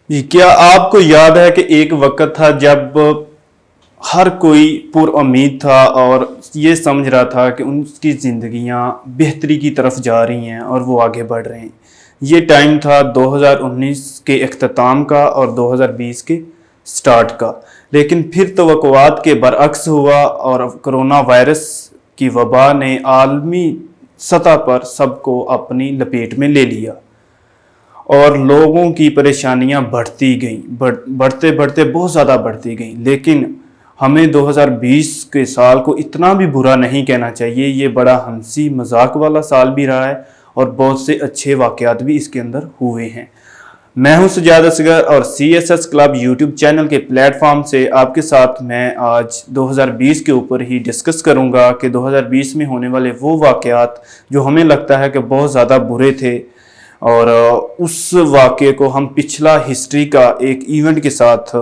जी, क्या आपको याद है कि एक वक्त था जब हर कोई पुरउम्मीद था और ये समझ रहा था कि उनकी ज़िंदगियां बेहतरी की तरफ जा रही हैं और वो आगे बढ़ रहे हैं। ये टाइम था 2019 के अख्ताम का और 2020 के स्टार्ट का। लेकिन फिर तवक्कुआत के बरअक्स हुआ और कोरोना वायरस की वबा ने आलमी सतह पर सबको अपनी लपेट में ले लिया और लोगों की परेशानियां बढ़ती गईं, बढ़ते बढ़ते बहुत ज़्यादा बढ़ती गईं। लेकिन हमें 2020 के साल को इतना भी बुरा नहीं कहना चाहिए। ये बड़ा हंसी मजाक वाला साल भी रहा है और बहुत से अच्छे वाक़यात भी इसके अंदर हुए हैं। मैं हूं सजाद असगर और CSS क्लब यूट्यूब चैनल के प्लेटफॉर्म से आपके साथ मैं आज 2020 के ऊपर ही डिस्कस करूंगा कि 2020 में होने वाले वो वाक़यात जो हमें लगता है कि बहुत ज़्यादा बुरे थे और उस वाक़े को हम पिछला हिस्ट्री का एक इवेंट के साथ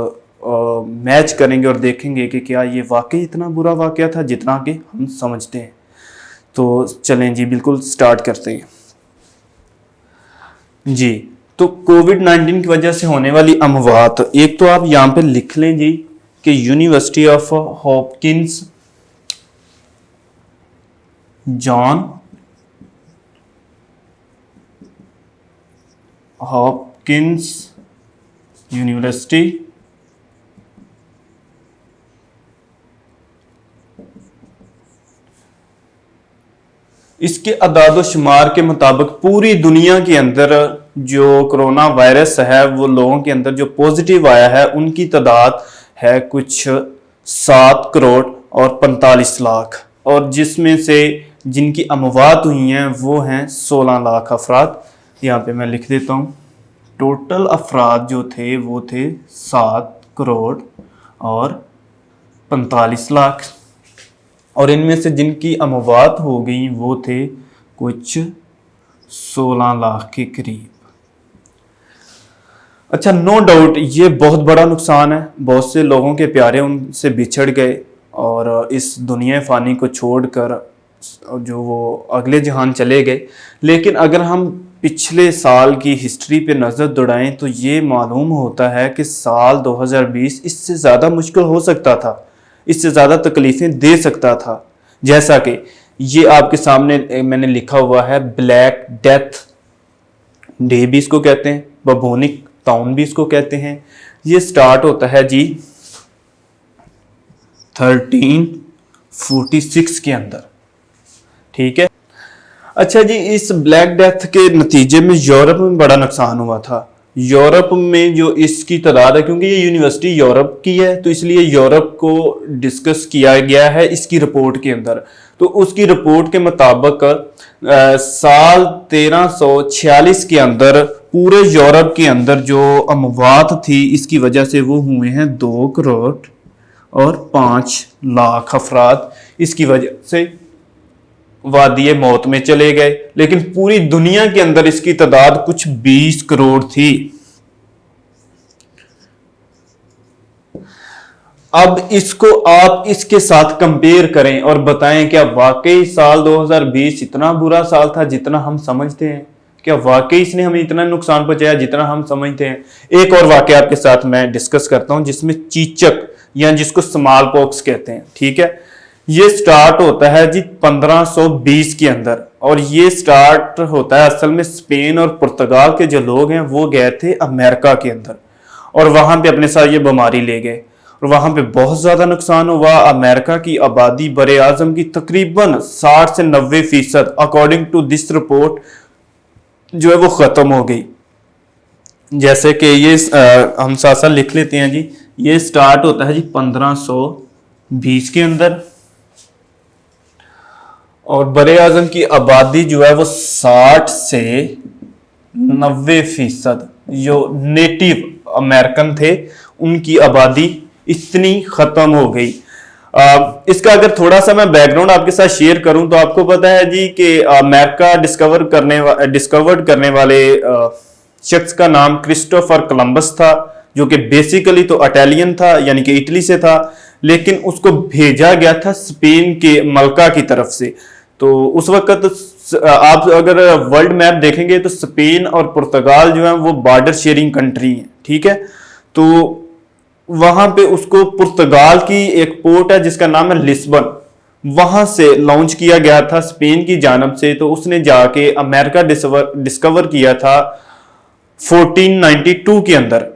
मैच करेंगे और देखेंगे कि क्या ये वाकई इतना बुरा वाक़या था जितना कि हम समझते हैं। तो चलें जी, बिल्कुल स्टार्ट करते हैं जी। तो कोविड-19 की वजह से होने वाली अमवात, एक तो आप यहाँ पे लिख लें जी कि university of Hopkins John Hopkins university इसके अदाद शुमार के मुताबिक पूरी दुनिया के अंदर जो कोरोना वायरस है वो लोगों के अंदर जो पॉजिटिव आया है उनकी तादाद है कुछ 7 करोड़ और 45 लाख, और जिसमें से जिनकी अमवात हुई हैं वो हैं 16 लाख अफराद। यहाँ पे मैं लिख देता हूँ, टोटल अफराद जो थे वो थे 7 करोड़ और 45 लाख, और इनमें से जिनकी अमवात हो गई वो थे कुछ 16 लाख के करीब। अच्छा, नो डाउट ये बहुत बड़ा नुकसान है। बहुत से लोगों के प्यारे उनसे बिछड़ गए और इस दुनिया फ़ानी को छोड़कर जो वो अगले जहान चले गए। लेकिन अगर हम पिछले साल की हिस्ट्री पे नज़र दौड़ाएं तो ये मालूम होता है कि साल 2020 इससे ज़्यादा मुश्किल हो सकता था, इससे ज़्यादा तकलीफ़ें दे सकता था। जैसा कि ये आपके सामने मैंने लिखा हुआ है, ब्लैक डेथ डे भी इसको कहते हैं, बबूनिक टाउन भी इसको कहते हैं। ये स्टार्ट होता है जी 1346 के अंदर, ठीक है। अच्छा जी, इस ब्लैक डेथ के नतीजे में यूरोप में बड़ा नुकसान हुआ था। यूरोप में जो इसकी तादाद है, क्योंकि ये यूनिवर्सिटी यूरोप की है तो इसलिए यूरोप को डिस्कस किया गया है इसकी रिपोर्ट के अंदर। तो उसकी रिपोर्ट के मुताबिक साल 1346 के अंदर पूरे यूरोप के अंदर जो अमवात थी इसकी वजह से वो हुए हैं 2 करोड़ और 5 लाख अफराद इसकी वजह से वादिये मौत में चले गए। लेकिन पूरी दुनिया के अंदर इसकी तादाद कुछ 20 करोड़ थी। अब इसको आप इसके साथ कंपेयर करें और बताएं क्या वाकई साल 2020 इतना बुरा साल था जितना हम समझते हैं? क्या वाकई इसने हमें इतना नुकसान पहुंचाया जितना हम समझते हैं? एक और वाकया आपके साथ मैं डिस्कस करता हूं जिसमें चीचक या जिसको स्मॉल पॉक्स कहते हैं, ठीक है। ये स्टार्ट होता है जी 1520 के अंदर, और ये स्टार्ट होता है असल में स्पेन और पुर्तगाल के जो लोग हैं वो गए थे अमेरिका के अंदर और वहां पे अपने साथ ये बीमारी ले गए और वहां पे बहुत ज्यादा नुकसान हुआ। अमेरिका की आबादी बरे आजम की तकरीबन 60 से 90% अकॉर्डिंग टू दिस रिपोर्ट जो है वो खत्म हो गई। जैसे कि ये हम साथ साथ लिख लेते हैं जी। ये स्टार्ट होता है जी 1520 के अंदर और बरे आजम की आबादी जो है वो 60 से 90% जो नेटिव अमेरिकन थे उनकी आबादी इतनी खत्म हो गई। इसका अगर थोड़ा सा मैं बैकग्राउंड आपके साथ शेयर करूं तो आपको पता है जी कि अमेरिका डिस्कवर्ड करने वाले शख्स का नाम क्रिस्टोफर कोलंबस था, जो कि बेसिकली तो इटालियन था, यानी कि इटली से था, लेकिन उसको भेजा गया था स्पेन के मलका की तरफ से। तो उस वक्त आप अगर वर्ल्ड मैप देखेंगे तो स्पेन और पुर्तगाल जो है वो बॉर्डर शेयरिंग कंट्री हैं, ठीक है। तो वहां पे उसको पुर्तगाल की एक पोर्ट है जिसका नाम है लिस्बन, वहां से लॉन्च किया गया था स्पेन की जानब से। तो उसने जाके अमेरिका डिस्कवर किया था 1492 के अंदर।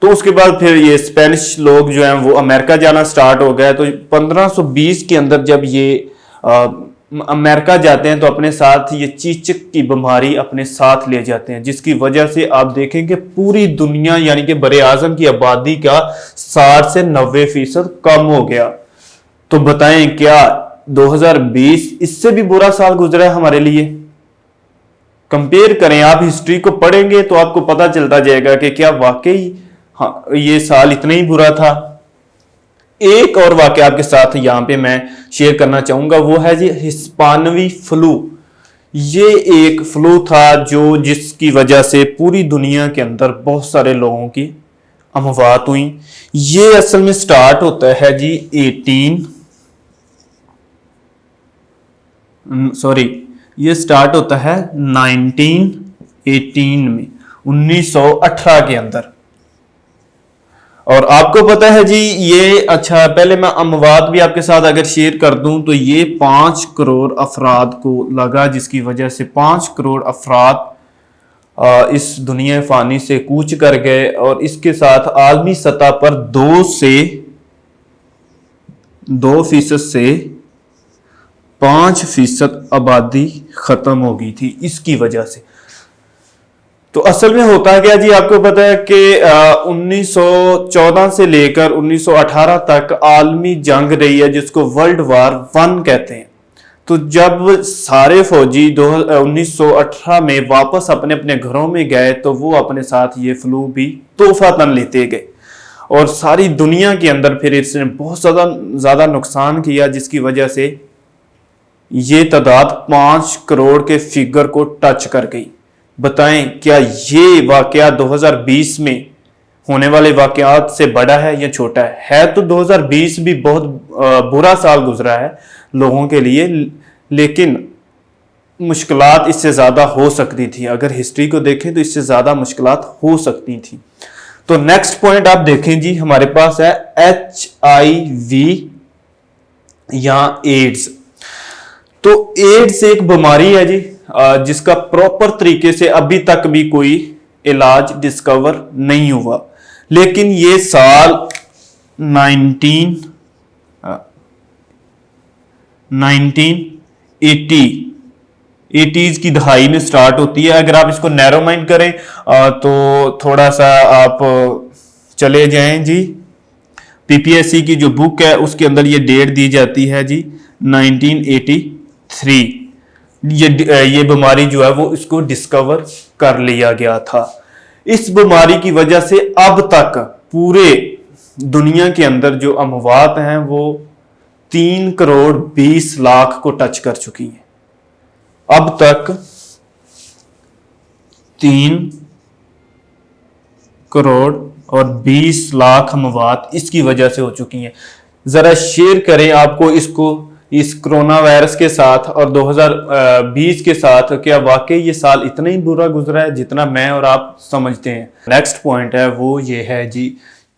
तो उसके बाद फिर ये स्पेनिश लोग जो हैं वो अमेरिका जाना स्टार्ट हो गया। तो 1520 के अंदर जब ये अमेरिका जाते हैं तो अपने साथ ये चीचक की बीमारी अपने साथ ले जाते हैं, जिसकी वजह से आप देखें कि पूरी दुनिया यानी कि बरे आजम की आबादी का 60 से 90% कम हो गया। तो बताएं क्या 2020 इससे भी बुरा साल गुजरा है हमारे लिए? कंपेयर करें, आप हिस्ट्री को पढ़ेंगे तो आपको पता चलता जाएगा कि क्या वाकई हाँ ये साल इतना ही बुरा था। एक और वाकया आपके साथ यहां पे मैं शेयर करना चाहूंगा, वो है जी हिस्पानवी फ्लू। ये एक फ्लू था जो जिसकी वजह से पूरी दुनिया के अंदर बहुत सारे लोगों की अमवात हुई। ये असल में स्टार्ट होता है जी 18 सॉरी ये स्टार्ट होता है 1918 में, 1918 के अंदर। और आपको पता है जी ये, अच्छा पहले मैं अमवात भी आपके साथ अगर शेयर कर दूं तो ये 5 करोड़ अफराद को लगा, जिसकी वजह से 5 करोड़ अफराद इस दुनिया फानी से कूच कर गए। और इसके साथ आलमी सतह पर 2% से 5% आबादी खत्म हो गई थी इसकी वजह से। तो असल में होता क्या जी, आपको पता है कि 1914 से लेकर 1918 तक आलमी जंग रही है जिसको वर्ल्ड वार 1 कहते हैं। तो जब सारे फौजी 1918 में वापस अपने अपने घरों में गए तो वो अपने साथ ये फ्लू भी तोहफातन लेते गए, और सारी दुनिया के अंदर फिर इसने बहुत ज्यादा नुकसान किया, जिसकी वजह से ये तादाद 5 करोड़ के फिगर को टच कर गई। बताएं क्या ये वाकया 2020 में होने वाले वाकयात से बड़ा है या छोटा है? तो 2020 भी बहुत बुरा साल गुजरा है लोगों के लिए, लेकिन मुश्किलात इससे ज्यादा हो सकती थी। अगर हिस्ट्री को देखें तो इससे ज्यादा मुश्किलात हो सकती थी। तो नेक्स्ट पॉइंट आप देखें जी, हमारे पास है HIV या एड्स। तो एड्स एक बीमारी है जी जिसका प्रॉपर तरीके से अभी तक भी कोई इलाज डिस्कवर नहीं हुआ। लेकिन ये साल 1980 की दहाई में स्टार्ट होती है। अगर आप इसको नैरो माइंड करें तो थोड़ा सा आप चले जाएं जी, PPSC की जो बुक है उसके अंदर ये डेट दी जाती है जी 1983। ये बीमारी जो है वो इसको डिस्कवर कर लिया गया था। इस बीमारी की वजह से अब तक पूरे दुनिया के अंदर जो अमवात हैं वो 3 करोड़ 20 लाख को टच कर चुकी हैं। अब तक 3 करोड़ और 20 लाख अमवात इसकी वजह से हो चुकी हैं। जरा शेयर करें आपको इसको इस कोरोना वायरस के साथ और 2020 के साथ, क्या वाकई ये साल इतना ही बुरा गुजरा है जितना मैं और आप समझते हैं? नेक्स्ट पॉइंट है वो ये है जी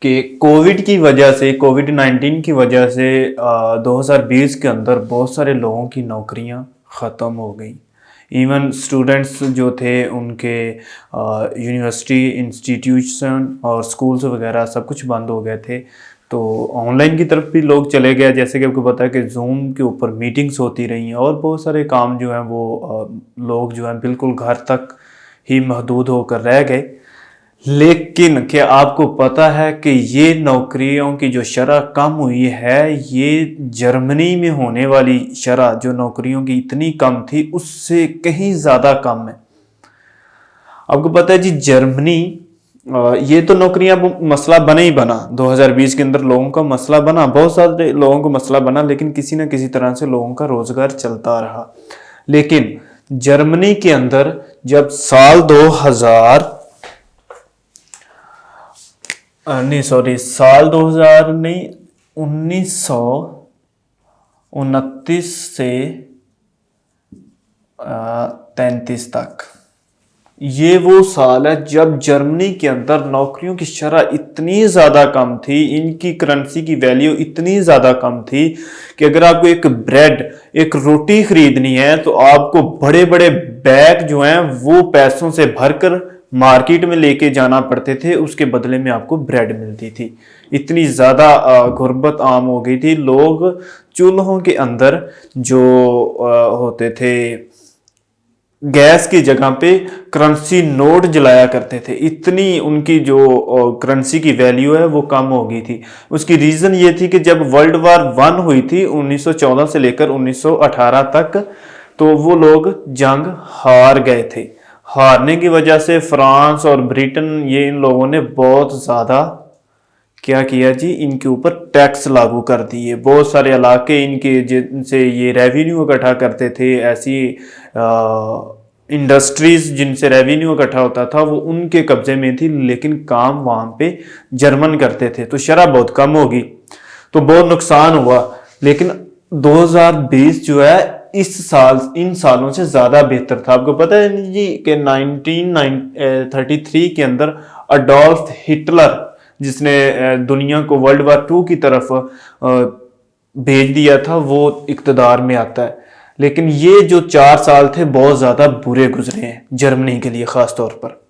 कि कोविड की वजह से, कोविड-19 की वजह से 2020 के अंदर बहुत सारे लोगों की नौकरियां ख़त्म हो गई। इवन स्टूडेंट्स जो थे उनके यूनिवर्सिटी, इंस्टीट्यूशन और स्कूल्स वगैरह सब कुछ बंद हो गए थे। तो ऑनलाइन की तरफ भी लोग चले गए। जैसे कि आपको पता है कि जूम के ऊपर मीटिंग्स होती रही हैं और बहुत सारे काम जो हैं वो लोग जो हैं बिल्कुल घर तक ही महदूद होकर रह गए। लेकिन क्या आपको पता है कि ये नौकरियों की जो शरह कम हुई है, ये जर्मनी में होने वाली शरह जो नौकरियों की इतनी कम थी उससे कहीं ज़्यादा कम है। आपको पता है जी जर्मनी, ये तो नौकरियां मसला बना ही बना 2020 के अंदर, लोगों का मसला बना, बहुत सारे लोगों को मसला बना, लेकिन किसी ना किसी तरह से लोगों का रोजगार चलता रहा। लेकिन जर्मनी के अंदर जब साल 2000 नहीं 1929 से 33 तक ये वो साल है जब जर्मनी के अंदर नौकरियों की शरह इतनी ज़्यादा कम थी, इनकी करेंसी की वैल्यू इतनी ज़्यादा कम थी कि अगर आपको एक ब्रेड, एक रोटी खरीदनी है तो आपको बड़े बड़े बैग जो हैं वो पैसों से भरकर मार्केट में लेके जाना पड़ते थे, उसके बदले में आपको ब्रेड मिलती थी। इतनी ज़्यादा गुर्बत आम हो गई थी। लोग चूल्हों के अंदर जो होते थे गैस की जगह पे करेंसी नोट जलाया करते थे। इतनी उनकी जो करेंसी की वैल्यू है वो कम हो गई थी। उसकी रीजन ये थी कि जब वर्ल्ड वार वन हुई थी 1914 से लेकर 1918 तक, तो वो लोग जंग हार गए थे। हारने की वजह से फ्रांस और ब्रिटेन, ये इन लोगों ने बहुत ज्यादा क्या किया जी, इनके ऊपर टैक्स लागू कर दिए। बहुत सारे इलाके इनके जिनसे ये रेवेन्यू इकट्ठा करते थे, ऐसी इंडस्ट्रीज जिनसे रेवेन्यू इकट्ठा होता था वो उनके कब्जे में थी, लेकिन काम वहां पे जर्मन करते थे, तो शरह बहुत कम होगी, तो बहुत नुकसान हुआ। लेकिन 2020 जो है इस साल इन सालों से ज्यादा बेहतर था। आपको पता है जी कि 1933 के अंदर अडोल्फ हिटलर, जिसने दुनिया को वर्ल्ड वार टू की तरफ भेज दिया था, वो इक्तदार में आता है। लेकिन ये जो 4 साल थे बहुत ज्यादा बुरे गुजरे हैं जर्मनी के लिए खास तौर पर।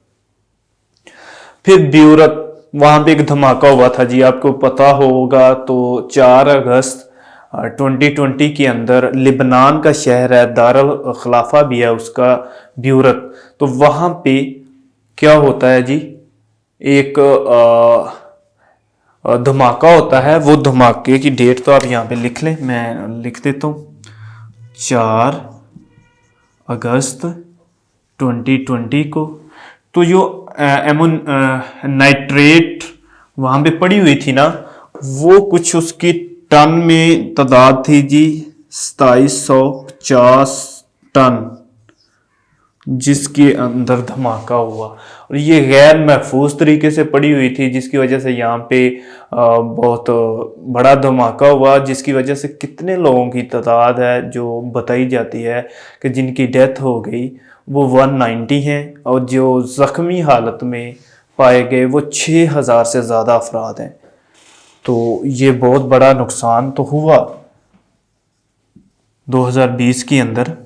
फिर ब्यूरत, वहां पे एक धमाका हुआ था जी, आपको पता होगा। तो 4 अगस्त 2020 के अंदर लिबनान का शहर है, दारुल खलाफा भी है उसका, ब्यूरत। तो वहां पे क्या होता है जी, एक धमाका होता है। वो धमाके की डेट तो आप यहाँ पे लिख लें, मैं लिख देता हूँ। 4 अगस्त 2020 को तो जो एमोन नाइट्रेट वहां पे पड़ी हुई थी ना, वो कुछ उसकी टन में तादाद थी जी 2750 टन, जिसके अंदर धमाका हुआ। और ये गैर महफूज तरीके से पड़ी हुई थी, जिसकी वजह से यहाँ पे बहुत बड़ा धमाका हुआ, जिसकी वजह से कितने लोगों की तादाद है जो बताई जाती है कि जिनकी डेथ हो गई वो 190 हैं, और जो जख्मी हालत में पाए गए वो 6000 से ज़्यादा अफराद हैं। तो ये बहुत बड़ा नुकसान तो हुआ 2020 के अंदर।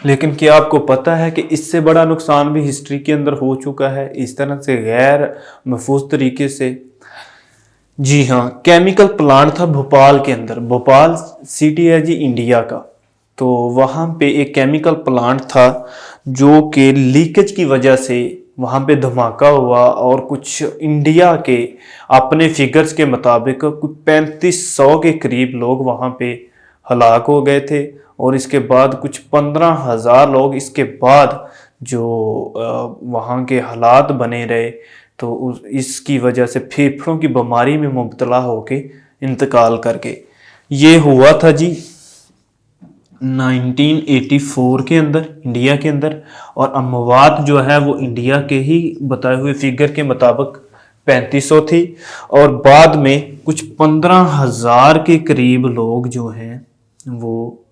लेकिन क्या आपको पता है कि इससे बड़ा नुकसान भी हिस्ट्री के अंदर हो चुका है, इस तरह से गैर महफूज तरीके से? जी हाँ, केमिकल प्लांट था भोपाल के अंदर। भोपाल सिटी है जी इंडिया का, तो वहाँ पे एक केमिकल प्लांट था जो कि लीकेज की वजह से वहाँ पे धमाका हुआ, और कुछ इंडिया के अपने फिगर्स के मुताबिक कुछ 3500 के करीब लोग वहाँ पे हलाक हो गए थे। और इसके बाद कुछ 15,000 लोग इसके बाद जो वहाँ के हालात बने रहे, तो इसकी वजह से फेफड़ों की बीमारी में मुब्तला होके इंतकाल करके। ये हुआ था जी 1984 के अंदर इंडिया के अंदर, और अमवात जो है वो इंडिया के ही बताए हुए फिगर के मुताबिक 3500 थी, और बाद में कुछ 15,000 के करीब लोग जो हैं वो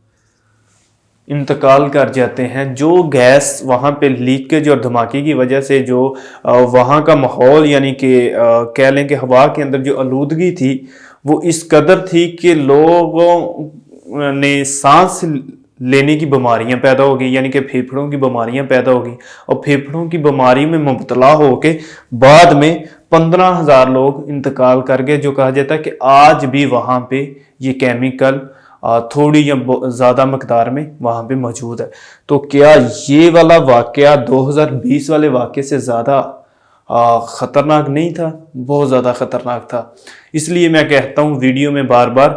इंतकाल कर जाते हैं। जो गैस वहाँ पे लीकेज और धमाके की वजह से जो वहाँ का माहौल, यानी कि कह लें कि हवा के अंदर जो आलूदगी थी वो इस कदर थी कि लोगों ने सांस लेने की बीमारियां पैदा हो गई, यानी कि फेफड़ों की बीमारियां पैदा हो गई, और फेफड़ों की बीमारी में मुब्तला होके बाद में 15,000 लोग इंतकाल कर गए। जो कहा जाता है कि आज भी वहाँ पे ये केमिकल थोड़ी या ज़्यादा मकदार में वहाँ पे मौजूद है। तो क्या ये वाला वाकया 2020 वाले वाकये से ज़्यादा ख़तरनाक नहीं था? बहुत ज़्यादा ख़तरनाक था। इसलिए मैं कहता हूँ वीडियो में बार बार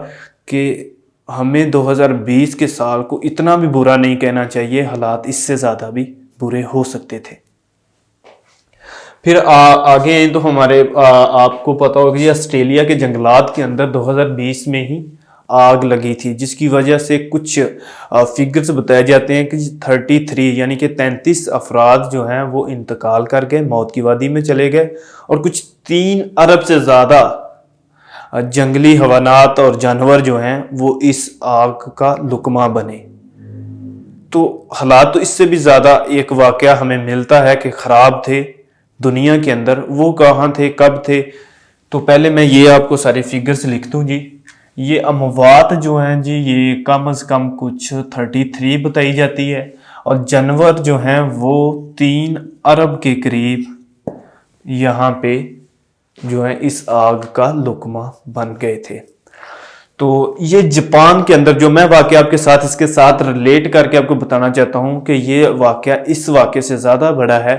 कि हमें 2020 के साल को इतना भी बुरा नहीं कहना चाहिए, हालात इससे ज़्यादा भी बुरे हो सकते थे। फिर आगे तो हमारे आपको पता होगा कि ऑस्ट्रेलिया के जंगलात के अंदर 2020 में ही आग लगी थी, जिसकी वजह से कुछ फिगर्स बताए जाते हैं कि 33 यानी कि 33 अफराद जो हैं वो इंतकाल कर गए, मौत की वादी में चले गए, और कुछ 3 अरब से ज़्यादा जंगली हैवानात और जानवर जो हैं वो इस आग का लुकमा बने। तो हालात तो इससे भी ज़्यादा एक वाकया हमें मिलता है कि ख़राब थे दुनिया के अंदर। वो कहाँ थे, कब थे? तो पहले मैं ये आपको सारे फिगर्स लिख दूँ जी। ये अमवात जो हैं जी, ये कम से कम कुछ 33 बताई जाती है, और जानवर जो हैं वो 3 अरब के करीब यहाँ पे जो है इस आग का लुकमा बन गए थे। तो ये जापान के अंदर जो मैं वाकया आपके साथ इसके साथ रिलेट करके आपको बताना चाहता हूँ कि ये वाकया इस वाकये से ज़्यादा बड़ा है।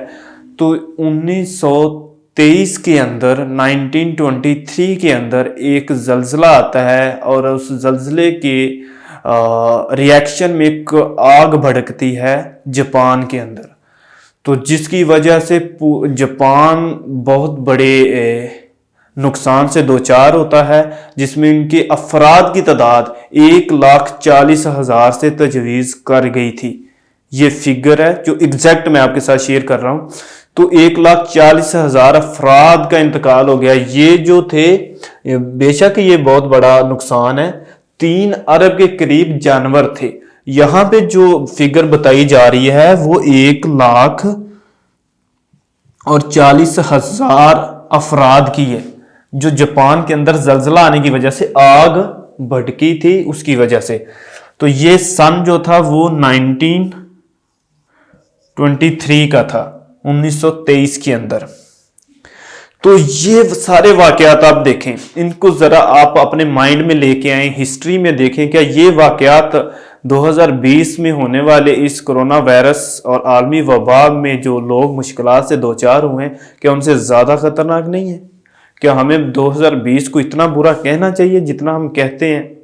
तो 1923 के अंदर 1923 के अंदर एक जल्जला आता है, और उस जल्जले के रिएक्शन में एक आग भड़कती है जापान के अंदर। तो जिसकी वजह से जापान बहुत बड़े नुकसान से दो चार होता है, जिसमें इनके अफराद की तादाद 1,40,000 से तजवीज़ कर गई थी। ये फिगर है जो एग्जैक्ट मैं आपके साथ शेयर कर रहा हूं। तो 1,40,000 अफराद का इंतकाल हो गया। ये जो थे, बेशक ये बहुत बड़ा नुकसान है, 3 अरब के करीब जानवर थे। यहां पे जो फिगर बताई जा रही है वो 1,40,000 अफराद की है, जो जापान के अंदर जल्जला आने की वजह से आग भड़की थी उसकी वजह से। तो ये सन जो था वो 1923 का था, 1923 के अंदर। तो ये सारे वाकयात आप देखें, इनको जरा आप अपने माइंड में लेके आए, हिस्ट्री में देखें। क्या ये वाकयात 2020 में होने वाले इस कोरोना वायरस और आलमी वबा में जो लोग मुश्किलात से दो चार हुए हैं, क्या उनसे ज़्यादा खतरनाक नहीं है? क्या हमें 2020 को इतना बुरा कहना चाहिए जितना हम कहते हैं?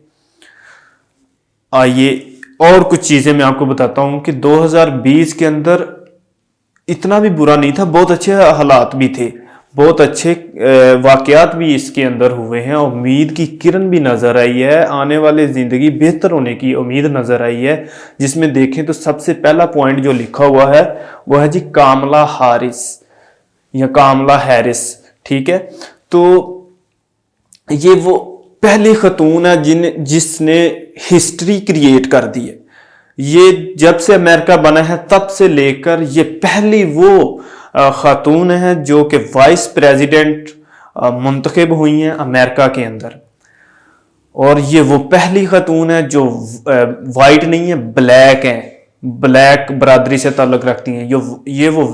आइए और कुछ चीज़ें मैं आपको बताता हूं कि 2020 के अंदर इतना भी बुरा नहीं था, बहुत अच्छे हालात भी थे, बहुत अच्छे वाकयात भी इसके अंदर हुए हैं। उम्मीद की किरण भी नजर आई है, आने वाले जिंदगी बेहतर होने की उम्मीद नजर आई है। जिसमें देखें तो सबसे पहला पॉइंट जो लिखा हुआ है वह है जी कामला हारिस या कामला हैरिस, ठीक है। तो ये वो पहली खतून है जिसने हिस्ट्री क्रिएट कर दी है। ये जब से अमेरिका बना है तब से लेकर ये पहली वो खातून है जो कि वाइस प्रेसिडेंट मुंतखब हुई हैं अमेरिका के अंदर। और ये वो पहली खातून है जो वाइट नहीं है, ब्लैक है, ब्लैक बरादरी से ताल्लुक रखती हैं। ये वो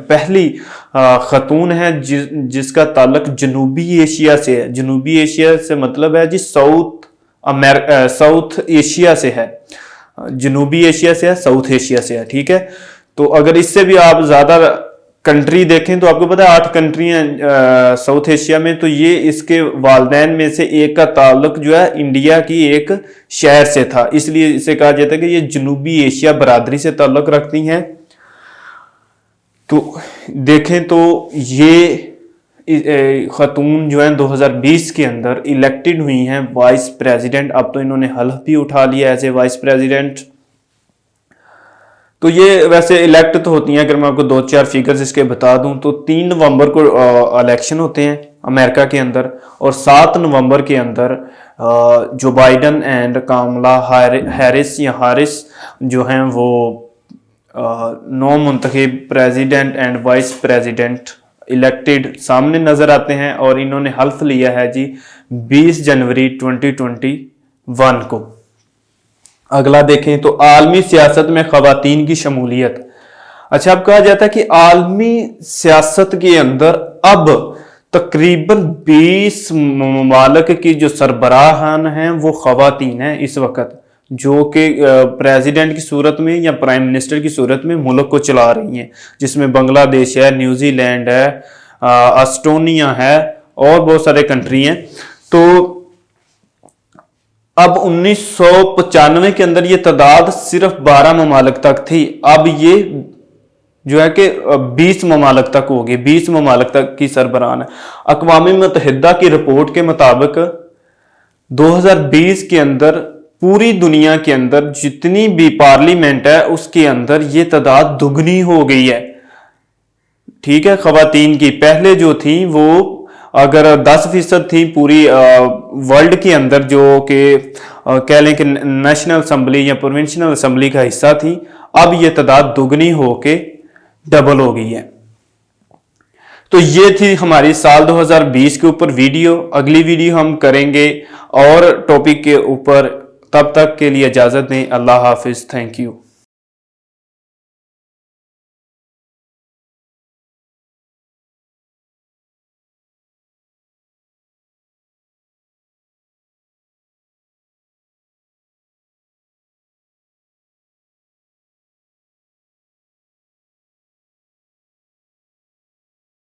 पहली खातून है जिसका ताल्लुक जनूबी एशिया से है। जनूबी एशिया से मतलब है जी साउथ एशिया से है, जनूबी एशिया से है, साउथ एशिया से है, ठीक है। तो अगर इससे भी आप ज्यादा कंट्री देखें तो आपको पता है 8 कंट्री हैं साउथ एशिया में। तो ये इसके वालदैन में से एक का ताल्लुक जो है इंडिया की एक शहर से था, इसलिए इसे कहा जाता है कि ये जनूबी एशिया बरादरी से ताल्लुक रखती हैं। तो देखें तो ये खातून जो है 2020 के अंदर इलेक्टेड हुई हैं वाइस प्रेसिडेंट। अब तो इन्होंने हल्फ भी उठा लिया एज ए वाइस प्रेसिडेंट। तो ये वैसे इलेक्ट तो होती हैं, अगर मैं आपको 2-4 फिगर्स इसके बता दूं तो 3 नवंबर को इलेक्शन होते हैं अमेरिका के अंदर, और 7 नवंबर के अंदर जो बाइडन एंड कामला हैरिस या हारिस जो हैं वो नौ मुंतखब president and vice president elected सामने नजर आते हैं। और इन्होंने हल्फ लिया है जी 20 जनवरी 2021 को। अगला देखें तो आलमी सियासत में खवातीन की शमूलियत। अच्छा, अब कहा जाता है कि आलमी सियासत के अंदर अब तकरीबन 20 ममालिक की जो सरबराहान हैं वो खवातीन हैं इस वक्त, जो कि प्रेसिडेंट की सूरत में या प्राइम मिनिस्टर की सूरत में मुल्क को चला रही हैं, जिसमें बांग्लादेश है, न्यूजीलैंड है, एस्टोनिया है और बहुत सारे कंट्री हैं। तो अब 1995 के अंदर ये तादाद सिर्फ 12 ममालिक तक थी, अब ये जो है कि 20 ममालिक तक हो गई, 20 ममालिक तक की सरबराहान है। अक़वाम मुत्तहिदा की रिपोर्ट के मुताबिक 2020 के अंदर पूरी दुनिया के अंदर जितनी भी पार्लियामेंट है उसके अंदर ये तादाद दुगनी हो गई है, ठीक है, खवातीन की। पहले जो थी वो अगर 10% थी पूरी वर्ल्ड के अंदर, जो कि कह लें कि नेशनल असम्बली या प्रोविंशियल असम्बली का हिस्सा थी, अब ये तादाद दुगनी होके डबल हो गई है। तो ये थी हमारी साल 2020 के ऊपर वीडियो। अगली वीडियो हम करेंगे और टॉपिक के ऊपर। तब तक के लिए इजाजत दें। अल्लाह हाफिज। Thank you.